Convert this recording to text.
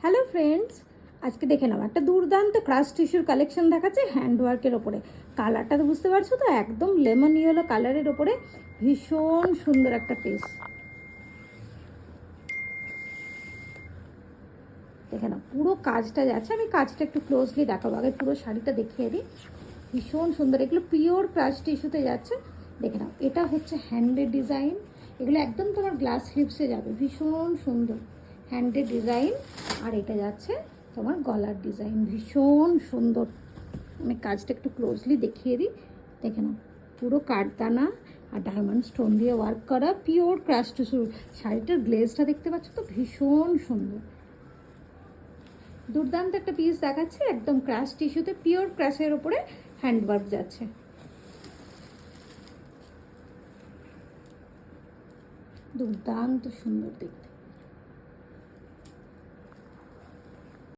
Hello friends, আজকে দেখে নাও একটা দুর্দান্ত ক্রাশ টিস্যুর কালেকশন দেখাচ্ছে হ্যান্ডওয়ার্কের ওপরে। কালারটা তো বুঝতে পারছো তো, একদম লেমন ইয়েলো কালারের ওপরে ভীষণ সুন্দর একটা পিস। দেখে নাও পুরো কাজটা যাচ্ছে, আমি কাজটা একটু ক্লোজলি দেখাবো, আগে পুরো শাড়িটা দেখিয়ে দিই। ভীষণ সুন্দর, এগুলো পিওর ক্রাশ টিস্যুতে যাচ্ছে। দেখে নাও, এটা হচ্ছে হ্যান্ডের ডিজাইন, এগুলো একদম তোমার গ্লাস স্লিভসে যাবে, ভীষণ সুন্দর হ্যান্ডের ডিজাইন। আর এটা যাচ্ছে তোমার গলার ডিজাইন, ভীষণ সুন্দর। আমি কাজটা একটু ক্লোজলি দেখিয়ে দিই। দেখে নাও পুরো কাঠদানা আর ডায়মন্ড স্টোন দিয়ে ওয়ার্ক করা পিওর ক্রাশ টিস্যু। শাড়িটার গ্লেজটা দেখতে পাচ্ছ তো, ভীষণ সুন্দর দুর্দান্ত একটা পিস দেখাচ্ছে, একদম ক্রাশ টিস্যুতে পিওর ক্রাশের ওপরে হ্যান্ডওয়ার্ক যাচ্ছে। দুর্দান্ত সুন্দর দেখতে।